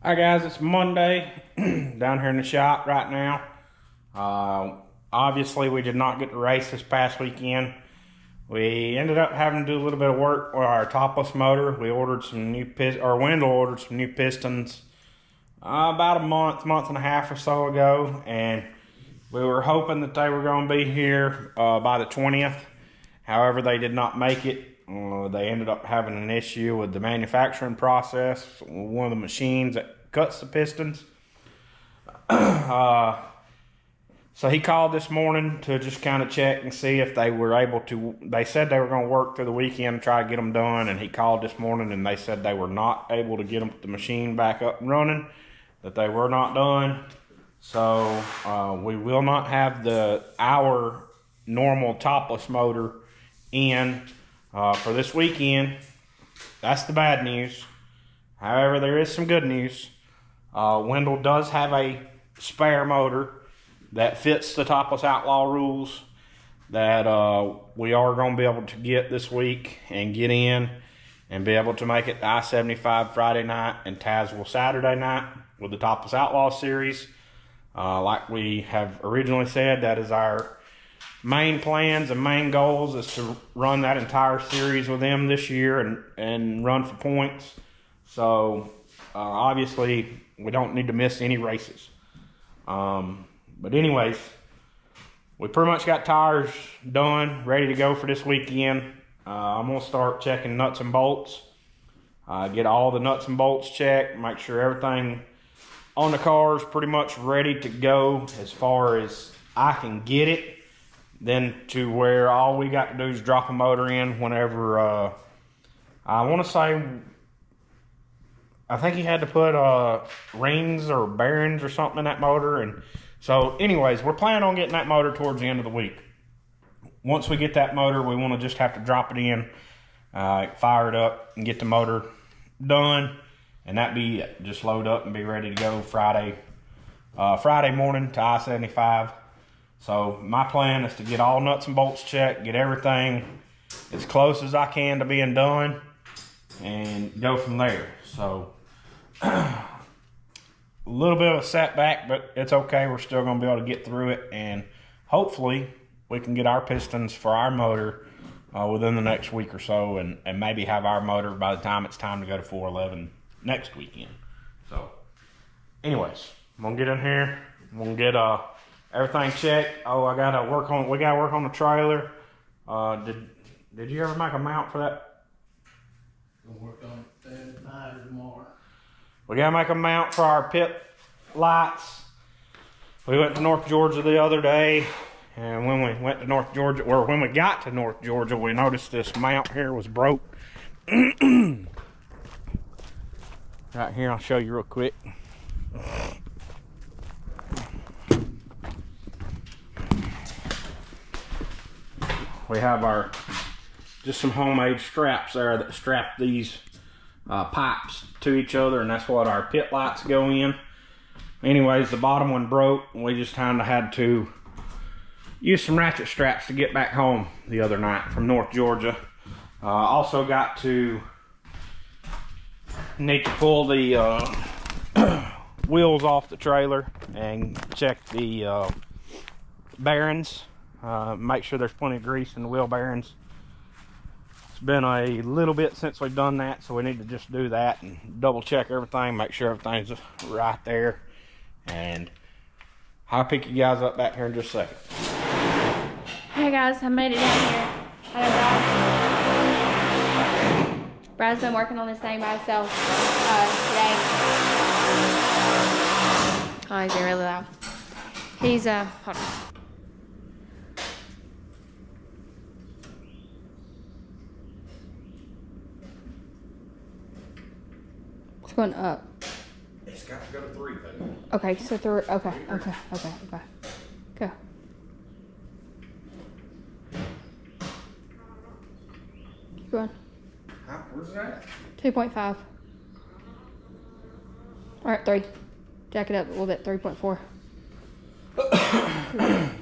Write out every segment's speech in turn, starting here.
Hi guys, it's Monday down here in the shop right now. Obviously we did not get to race this past weekend. We ended up having to do a little bit of work with our topless motor. We ordered some new Wendell ordered some new pistons about a month and a half or so ago, and we were hoping that they were going to be here by the 20th. However, they did not make it. They ended up having an issue with the manufacturing process, one of the machines that cuts the pistons. So he called this morning to just kind of check and see if they were able to. They said they were going to work through the weekend and try to get them done, and he called this morning and they said they were not able to get the machine back up and running, that they were not done. So we will not have our normal topless motor in for this weekend. That's the bad news. However, there is some good news. Wendell does have a spare motor that fits the topless outlaw rules that we are going to be able to get this week and get in and be able to make it to I-75 Friday night and Tazewell Saturday night with the topless outlaw series. Like we have originally said, that is our main plans and main goals, is to run that entire series with them this year and run for points. So obviously we don't need to miss any races. But anyways, we pretty much got tires done, ready to go for this weekend. I'm going to start checking nuts and bolts. Get all the nuts and bolts checked, make sure everything on the car is pretty much ready to go as far as I can get it. Then to where all we got to do is drop a motor in whenever, I want to say, I think he had to put rings or bearings or something in that motor. And so anyways, we're planning on getting that motor towards the end of the week. Once we get that motor, we want to just have to drop it in, fire it up and get the motor done. And that be it. Just load up and be ready to go Friday morning to I-75. So my plan is to get all nuts and bolts checked, get everything as close as I can to being done, and go from there. So a little bit of a setback, but it's okay. We're still going to be able to get through it, and hopefully we can get our pistons for our motor within the next week or so, and maybe have our motor by the time it's time to go to 411 next weekend. So anyways, I'm going to get in here. I'm going to get everything checked. Oh, we gotta work on the trailer. Did you ever make a mount for that? We'll work on it tonight or tomorrow. We gotta make a mount for our pit lights. We went to North Georgia the other day, and when we went to North Georgia, or when we got to North Georgia, we noticed this mount here was broke. Right here, I'll show you real quick. We have just some homemade straps there that strap these pipes to each other, and that's what our pit lights go in. Anyways, the bottom one broke, and we just kind of had to use some ratchet straps to get back home the other night from North Georgia. Also need to pull the wheels off the trailer and check the bearings. Make sure there's plenty of grease in the wheel bearings. It's been a little bit since we've done that, so we need to just do that and double check everything, make sure everything's right there. And I'll pick you guys up back here in just a second. Hey guys, I made it down here. Brad's been working on this thing by himself today. Oh, he's getting really loud. He's hold on. Going up. It's got to go to 3 though. Okay, so 3. Okay. Go. Keep going. Where's that? 2.5. Alright, 3. Jack it up a little bit. 3.4.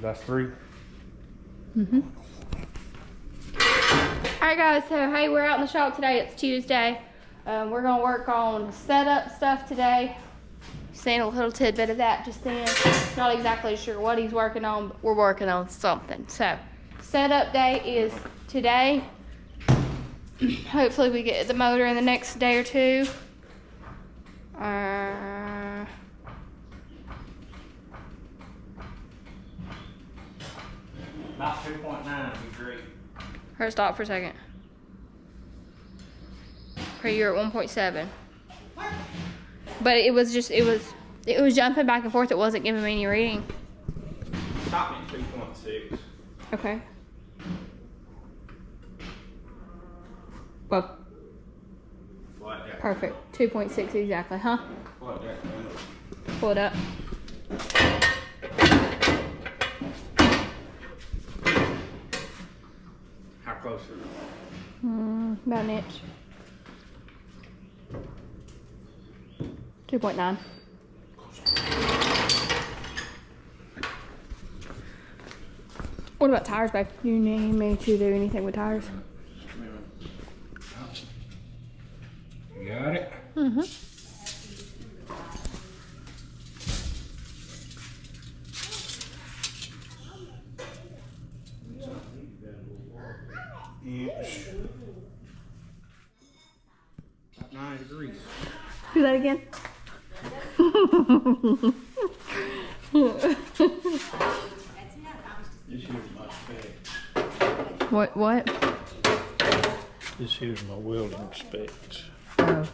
That's 3. Alright guys, so hey, we're out in the shop today. It's Tuesday. We're gonna work on setup stuff today. Seeing a little tidbit of that just then. Not exactly sure what he's working on, but we're working on something. So, setup day is today. Hopefully we get the motor in the next day or two. About 2.9 would be great. Her stop for a second. Okay, you're at 1.7. But it was jumping back and forth. It wasn't giving me any reading. Stop me at 2.6. Okay. Well, perfect. 2.6 exactly, huh? Pull it up. How close is it? About an inch. 2.9. What about tires, babe? You need me to do anything with tires? You got it? Mm-hmm. Inch. About 9 degrees. Do that again. This here's my spec. What? This here's my welding specs. Oh.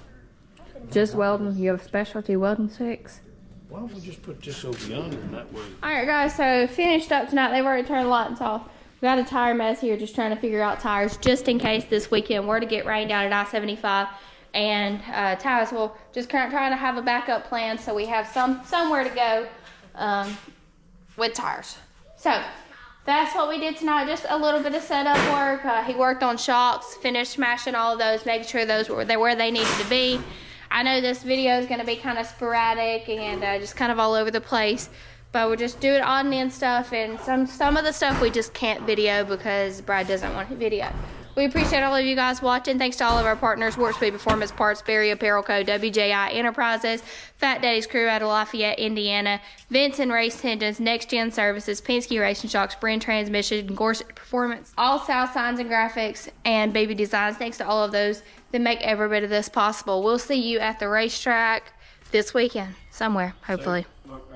Just welding. You have specialty welding specs? Why don't we just put this over yonder and that way? Alright guys, so finished up tonight. They've already turned the lights off. We got a tire mess here, just trying to figure out tires just in case this weekend were to get rained down at I-75 and tires. Well, just trying to have a backup plan so we have somewhere to go with tires. So that's what we did tonight. Just a little bit of setup work. He worked on shocks, finished smashing all of those, making sure those were where they needed to be. I know this video is going to be kind of sporadic and just kind of all over the place. But we're just doing odd and end stuff, and some of the stuff we just can't video because Brad doesn't want to video. We appreciate all of you guys watching. Thanks to all of our partners, Warp Speed Performance Parts, Berry Apparel Co., WJI Enterprises, Fatdaddys Crew out of Lafayette, Indiana, Vinson Race Engines, Next Gen Services, Penske Racing Shocks, Brinn Transmission, Gorsuch Performance, Allsouth Signs and Graphics, and Baby Designs. Thanks to all of those that make every bit of this possible. We'll see you at the racetrack this weekend, somewhere, hopefully. Look,